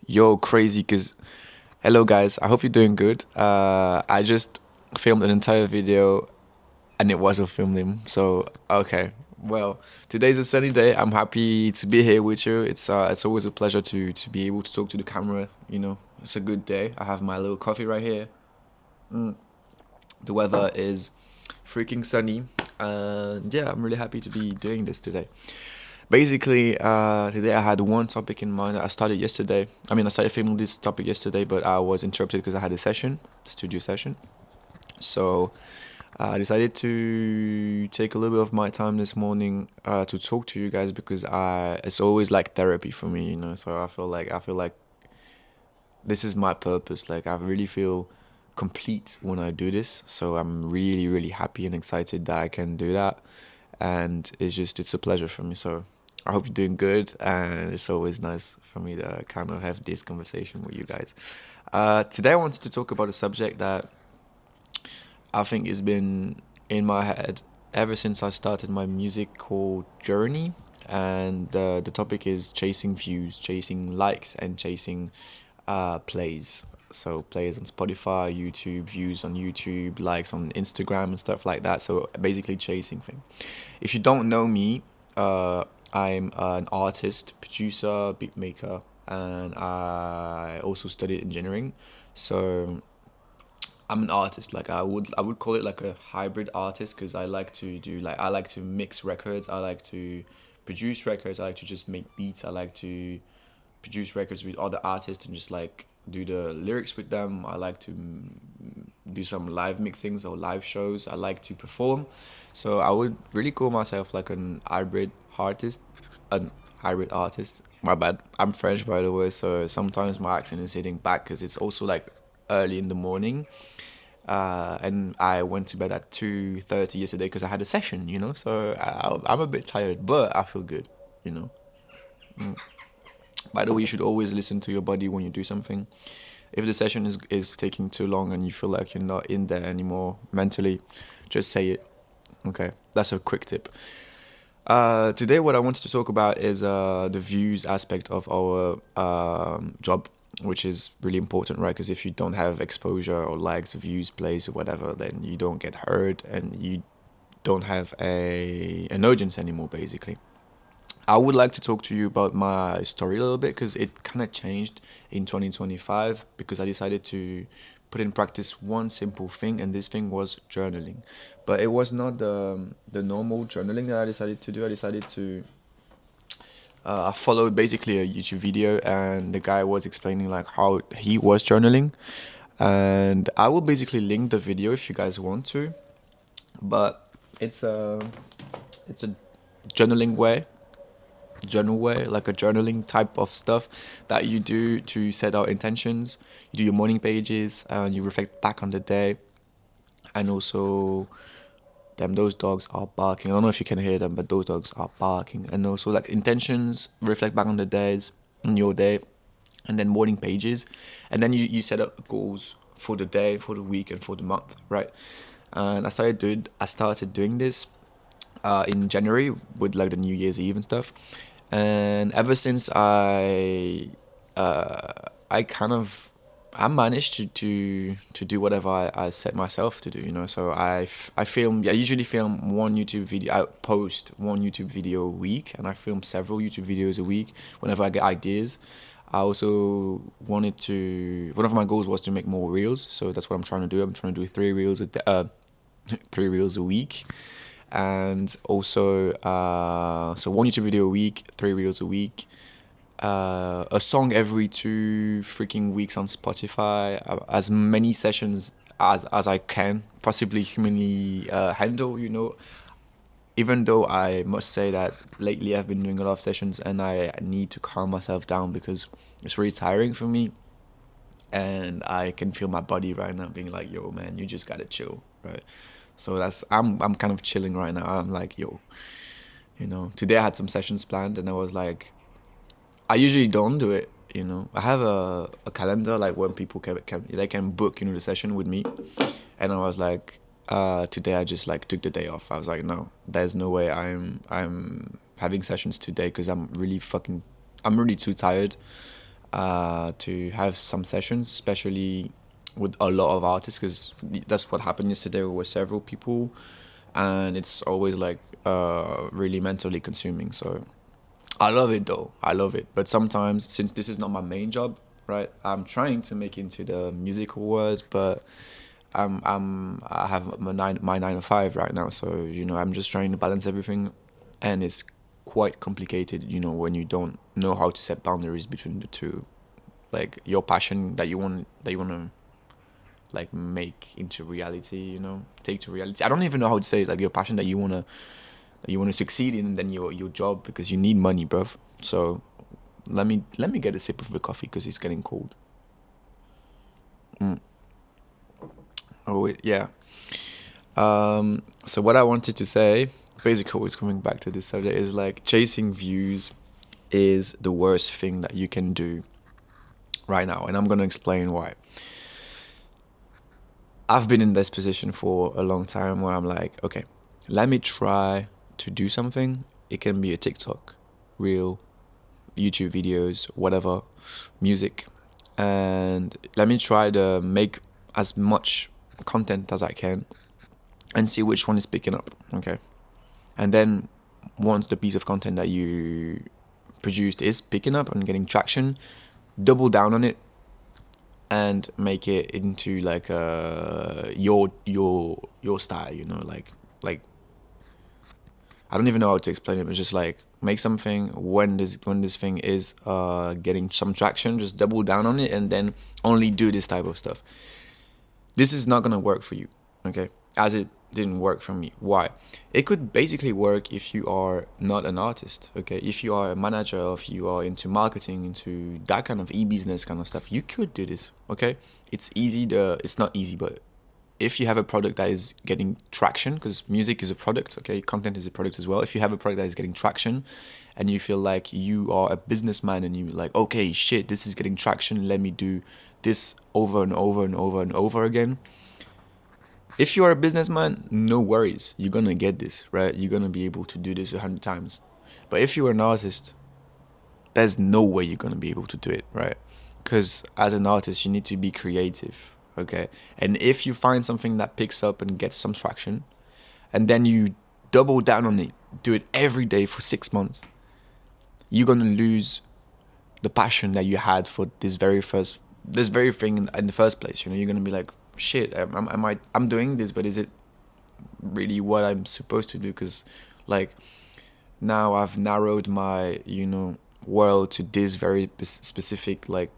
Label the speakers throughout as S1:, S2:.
S1: Yo, crazy, cause hello guys, I hope you're doing good. I just filmed an entire video and it was a film name. So okay. Well, today's a sunny day. I'm happy to be here with you. It's always a pleasure to be able to talk to the camera, It's a good day. I have my little coffee right here. The weather is freaking sunny. And yeah, I'm really happy to be doing this today. Basically, today I had one topic in mind. I started yesterday. I started filming this topic yesterday, but I was interrupted because I had a session, studio session. So I decided to take a little bit of my time this morning to talk to you guys because it's always like therapy for me. So I feel like this is my purpose. Like I really feel complete when I do this. So I'm really really happy and excited that I can do that, and it's a pleasure for me. So I hope you're doing good, and it's always nice for me to kind of have this conversation with you guys. Today I wanted to talk about a subject that I think has been in my head ever since I started my music called Journey, and the topic is chasing views, chasing likes, and chasing plays. So plays on Spotify, YouTube, views on YouTube, likes on Instagram and stuff like that. So basically chasing thing. If you don't know me, I'm an artist, producer, beat maker, and I also studied engineering. So I'm an artist. Like I would call it like a hybrid artist because I like to mix records. I like to produce records. I like to just make beats. I like to produce records with other artists and just like do the lyrics with them. I like to do some live mixings or live shows. I like to perform. So I would really call myself like an hybrid artist. My bad. I'm French by the way, so sometimes my accent is hitting back because it's also like early in the morning. And I went to bed at 2:30 yesterday because I had a session. So I'm a bit tired, but I feel good, you know. By the way, you should always listen to your body when you do something. If the session is taking too long and you feel like you're not in there anymore mentally, just say it. Okay, that's a quick tip. Today, what I wanted to talk about is the views aspect of our job, which is really important, right? Because if you don't have exposure or likes, views, plays, or whatever, then you don't get heard and you don't have an audience anymore, basically. I would like to talk to you about my story a little bit because it kind of changed in 2025 because I decided to put in practice one simple thing, and this thing was journaling. But it was not the normal journaling that I decided to do. I followed basically a YouTube video, and the guy was explaining like how he was journaling, and I will basically link the video if you guys want to. But it's a journaling way journal way, like a journaling type of stuff that you do to set out intentions. You do your morning pages and you reflect back on the day. And also, damn, those dogs are barking. I don't know if you can hear them, but those dogs are barking. And also, like intentions, reflect back on the days, on your day, and then morning pages. And then you set up goals for the day, for the week, and for the month, right? And I started doing this in January with like the New Year's Eve and stuff. And ever since I kind of I managed to do whatever I set myself to do. So I usually film one YouTube video. I post one YouTube video a week, and I film several YouTube videos a week whenever I get ideas. I also wanted to. One of my goals was to make more reels, so that's what I'm trying to do. I'm trying to do 3 reels a week, and also so one YouTube video a week, 3 reels a week, a song every 2 freaking weeks on Spotify, as many sessions as I can possibly humanly handle. Even though I must say that lately I've been doing a lot of sessions and I need to calm myself down because it's really tiring for me, and I can feel my body right now being like, "Yo, man, you just gotta chill," right? So I'm kind of chilling right now. I'm like, "Yo, today I had some sessions planned, and I was like, I usually don't do it. I have a calendar like when people can book the session with me, and I was like, today I just like took the day off. I was like, no, there's no way I'm having sessions today because I'm really too tired. to have some sessions, especially with a lot of artists, because that's what happened yesterday. There were several people, and it's always like really mentally consuming. So I love it though. I love it. But sometimes, since this is not my main job, right? I'm trying to make into the musical world, but I have my 9 to 5 right now. So I'm just trying to balance everything, and it's quite complicated. When you don't know how to set boundaries between the two, like your passion that you want to like make into reality. Take to reality. I don't even know how to say it. Like your passion that you wanna succeed in, and then your job, because you need money, bruv. So let me get a sip of the coffee because it's getting cold. Oh wait, yeah. So what I wanted to say, basically, always coming back to this subject, is like chasing views is the worst thing that you can do right now, and I'm gonna explain why. I've been in this position for a long time where I'm like, okay, let me try to do something. It can be a TikTok, reel, YouTube videos, whatever, music, and let me try to make as much content as I can and see which one is picking up. Okay, and then once the piece of content that you produced is picking up and getting traction, double down on it and make it into like your style. Like I don't even know how to explain it, but just like make something when this thing is getting some traction, just double down on it and then only do this type of stuff. This is not gonna work for you, okay? As it didn't work for me. Why? It could basically work if you are not an artist, okay? If you are a manager, if you are into marketing, into that kind of e-business kind of stuff, you could do this, okay? It's not easy, but if you have a product that is getting traction, because music is a product, okay, content is a product as well. If you have a product that is getting traction and you feel like you are a businessman and you like, okay, shit, this is getting traction, let me do this over and over and over and over again. If you are a businessman, no worries, you're gonna get this, right? You're gonna be able to do this 100 times. But if you are an artist, there's no way you're gonna be able to do it, right? Because as an artist, you need to be creative, okay? And if you find something that picks up and gets some traction, and then you double down on it, do it every day for 6 months, you're gonna lose the passion that you had for this very thing in the first place. You're gonna be like, shit, I'm doing this, but is it really what I'm supposed to do? Because like now I've narrowed my world to this very specific like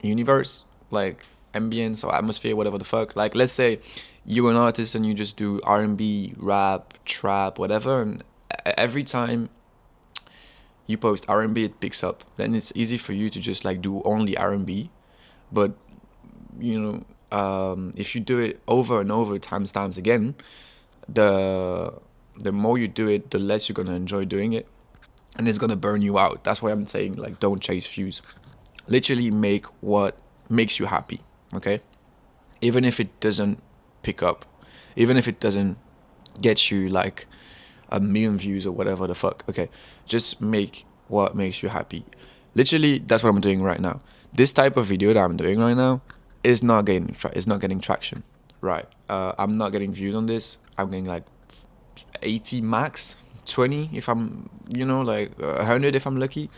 S1: universe, like ambience or atmosphere, whatever the fuck. Like let's say you're an artist and you just do R&B, rap, trap, whatever, and every time you post R&B, it picks up. Then it's easy for you to just like do only R&B. But if you do it over and over times again, the more you do it, the less you're gonna enjoy doing it, and it's gonna burn you out. That's why I'm saying like don't chase views. Literally make what makes you happy. Okay, even if it doesn't pick up, even if it doesn't get you like 1 million views or whatever the fuck. Okay, just make what makes you happy. Literally, that's what I'm doing right now. This type of video that I'm doing right now is not getting traction. Right. I'm not getting views on this. I'm getting like 80 max, 20 if I'm, like 100 if I'm lucky,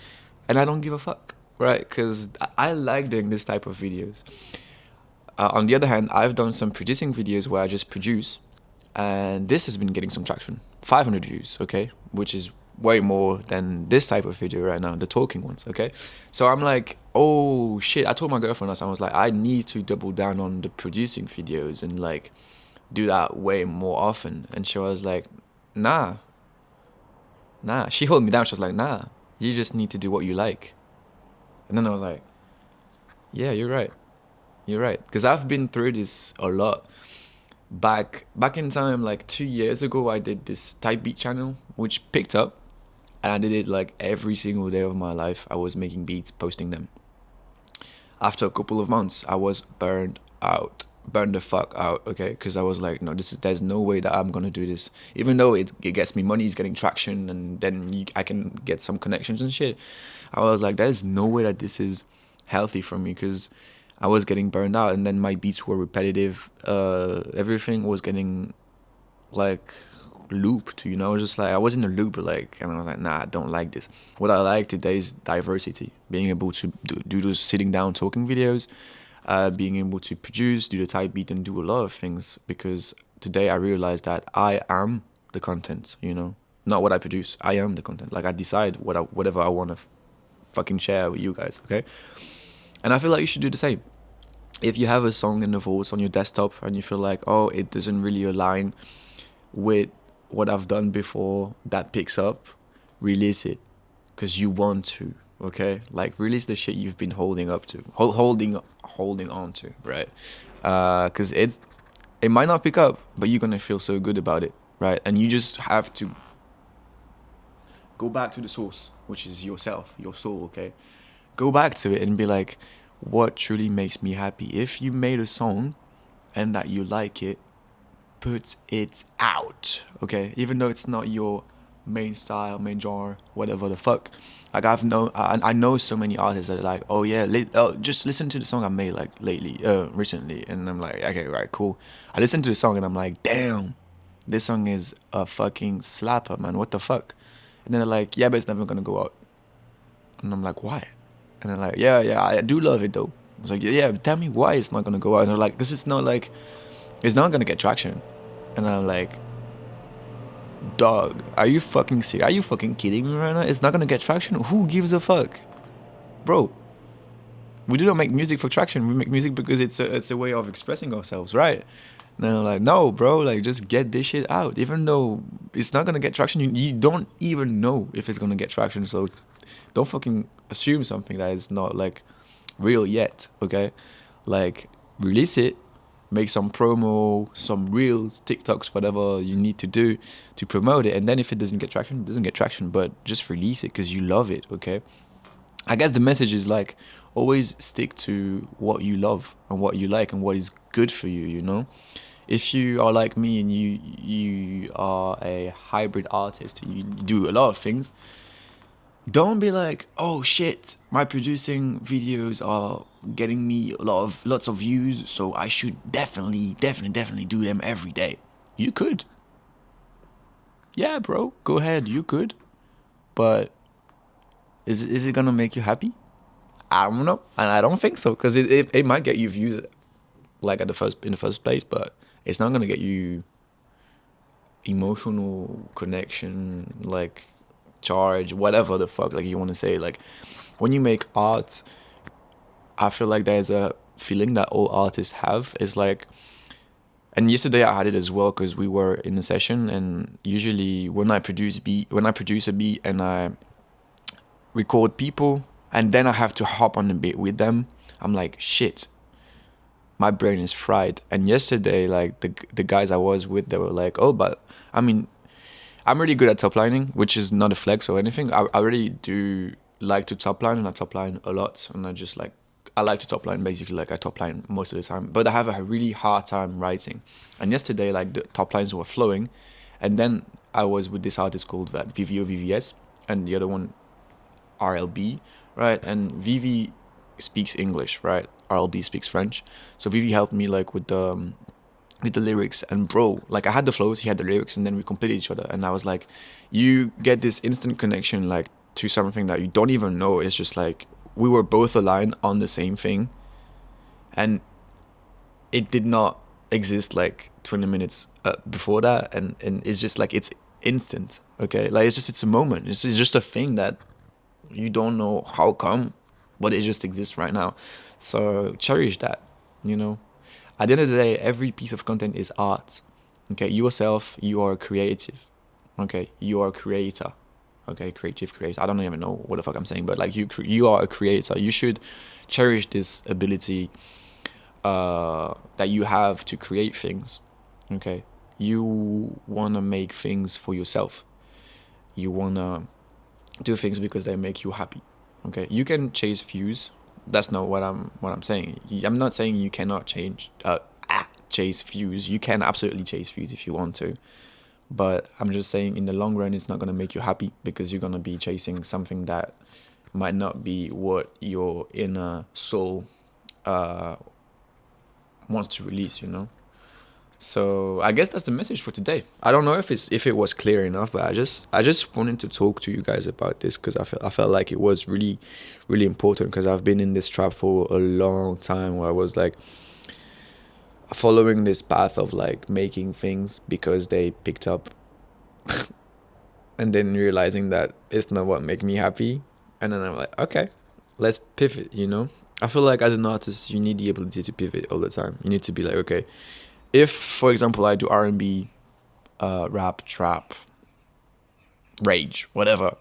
S1: and I don't give a fuck, right? Because I like doing this type of videos. On the other hand, I've done some producing videos where I just produce, and this has been getting some traction. 500 views, okay, which is way more than this type of video right now, the talking ones, okay? So I'm like, oh shit, I told my girlfriend last time, I was like, I need to double down on the producing videos and like do that way more often. And she was like, nah. She held me down. She was like, nah, you just need to do what you like. And then I was like, yeah, you're right. Because I've been through this a lot. Back in time, like 2 years ago, I did this type beat channel, which picked up. And I did it like every single day of my life. I was making beats, posting them. After a couple of months, I was burned out. burned the fuck out, okay? Because I was like, no, there's no way that I'm gonna do this. Even though it gets me money, it's getting traction, and then I can get some connections and shit. I was like, there's no way that this is healthy for me, because I was getting burned out, and then my beats were repetitive. Everything was getting like looped, you know. Just like I was in a loop, like, and I was like, nah, I don't like this. What I like today is diversity, being able to do those sitting down talking videos, being able to produce, do the type beat, and do a lot of things. Because today I realized that I am the content, you know, not what I produce. I am the content. Like I decide whatever I want to fucking share with you guys, okay? And I feel like you should do the same. If you have a song in the vaults on your desktop and you feel like, oh, it doesn't really align with what I've done before, that picks up, release it, because you want to, okay? Like release the shit you've been holding up to, holding on to, right? Because it might not pick up, but you're gonna feel so good about it, right? And you just have to go back to the source, which is yourself, your soul, okay? Go back to it and be like, what truly makes me happy? If you made a song and that you like it, put it out, okay? Even though it's not your main style, main genre, whatever the fuck. Like I know so many artists that are like, oh yeah, just listen to the song I made like recently, and I'm like, okay, right, cool. I listen to the song and I'm like, damn, this song is a fucking slapper, man. What the fuck? And then they're like, yeah, but it's never gonna go out. And I'm like, why? And they're like, yeah, I do love it though. I was like, yeah, tell me why it's not gonna go out. And they're like, this is not like, it's not gonna get traction. And I'm like, dog, are you fucking serious? Are you fucking kidding me right now? It's not gonna get traction? Who gives a fuck? Bro, we do not make music for traction. We make music because it's a way of expressing ourselves, right? And I'm like, no, bro, like just get this shit out. Even though it's not gonna get traction, you don't even know if it's gonna get traction. So don't fucking assume something that is not like real yet, okay? Like release it, make some promo, some reels, TikToks, whatever you need to do to promote it. And then if it doesn't get traction, it doesn't get traction, but just release it because you love it, okay? I guess the message is like always stick to what you love and what you like and what is good for you, you know? If you are like me and you are a hybrid artist, you do a lot of things, don't be like, oh shit, my producing videos are getting me lots of views, so I should definitely do them every day. You could. Yeah, bro, go ahead, you could. But is it gonna make you happy? I don't know, and I don't think so, because it might get you views like in the first place, but it's not gonna get you emotional connection, like charge, whatever the fuck like you want to say. Like when you make art, I feel like there's a feeling that all artists have. Is like, and yesterday I had it as well because we were in a session, and usually when I produce a beat and I record people and then I have to hop on the beat with them, I'm like, shit, my brain is fried. And yesterday, like the guys I was with, they were like, oh, but I mean, I'm really good at top lining, which is not a flex or anything. I really do like to top line, and I top line a lot. And I like to top line, basically, like I top line most of the time. But I have a really hard time writing. And yesterday, like the top lines were flowing. And then I was with this artist called VVO VVS, and the other one RLB, right? And VV speaks English, right? RLB speaks French. So VV helped me like with the lyrics, and bro, like I had the flows, he had the lyrics, and then we completed each other. And I was like, you get this instant connection like to something that you don't even know. It's just like we were both aligned on the same thing, and it did not exist like 20 minutes before that. And it's just like it's instant, okay? Like it's a moment. It's just a thing that you don't know how come, but it just exists right now. So cherish that, you know. At the end of the day, every piece of content is art. Okay, yourself, you are creative. Okay, you are a creator. Okay, creative creator. I don't even know what the fuck I'm saying, but like you are a creator. You should cherish this ability that you have to create things. Okay, you wanna make things for yourself. You wanna do things because they make you happy. Okay, you can chase views. That's not what I'm saying. I'm not saying you cannot change chase views. You can absolutely chase views if you want to, but I'm just saying in the long run it's not going to make you happy, because you're going to be chasing something that might not be what your inner soul wants to release, you know. So I guess that's the message for today. I don't know if it was clear enough, but I just wanted to talk to you guys about this, because I felt like it was really really important, because I've been in this trap for a long time, where I was like following this path of like making things because they picked up, and then realizing that it's not what make me happy, and then I'm like, okay, let's pivot, you know. I feel like as an artist you need the ability to pivot all the time. You need to be like, okay, if for example I do R&B, rap, trap, rage, whatever,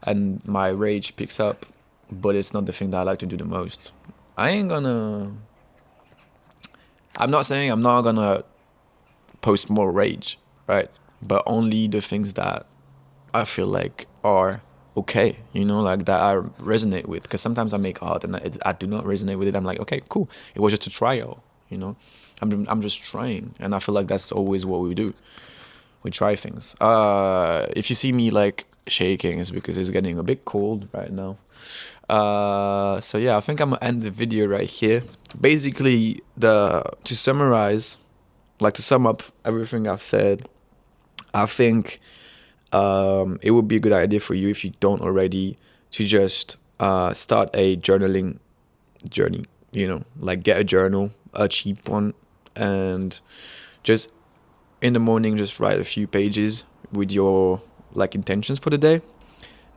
S1: and my rage picks up, but it's not the thing that I like to do the most, I'm not saying I'm not gonna post more rage, right? But only the things that I feel like are okay, you know, like that I resonate with. Because sometimes I make art and I do not resonate with it. I'm like, okay, cool. It was just a trial, you know. I'm just trying, and I feel like that's always what we do. We try things. If you see me like shaking, it's because it's getting a bit cold right now. So yeah, I think I'm gonna end the video right here. Basically, to summarize, like to sum up everything I've said, I think it would be a good idea for you, if you don't already, to just start a journaling journey. You know, like get a journal, a cheap one, and just in the morning just write a few pages with your like intentions for the day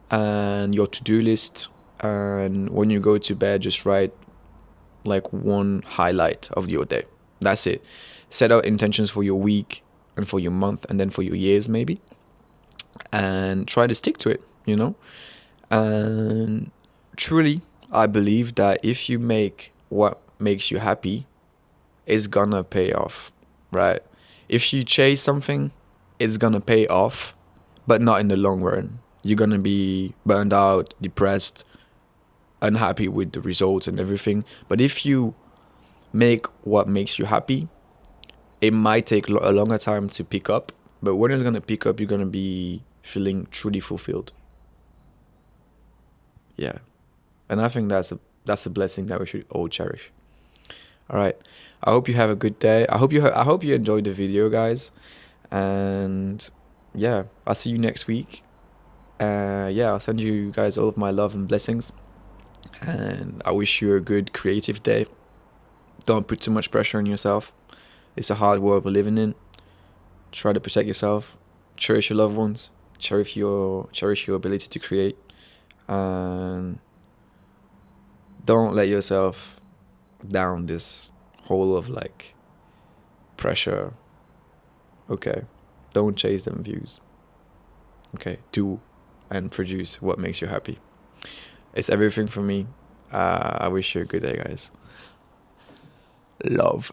S1: and your to-do list, and when you go to bed just write like one highlight of your day. That's it. Set out intentions for your week and for your month and then for your years maybe, and try to stick to it, you know. And truly I believe that if you make what makes you happy, it's gonna pay off, right? If you chase something, it's gonna pay off, but not in the long run. You're gonna be burned out, depressed, unhappy with the results and everything. But if you make what makes you happy, it might take a longer time to pick up, but when it's gonna pick up, you're gonna be feeling truly fulfilled. Yeah, and I think that's a blessing that we should all cherish. All right, I hope you have a good day. I hope you enjoyed the video, guys, and yeah, I'll see you next week. Yeah, I'll send you guys all of my love and blessings, and I wish you a good creative day. Don't put too much pressure on yourself. It's a hard world we're living in. Try to protect yourself, cherish your loved ones, cherish your ability to create, and don't let yourself down this hole of like pressure. Okay, don't chase them views. Okay, do and produce what makes you happy. It's everything for me. I wish you a good day, guys. Love.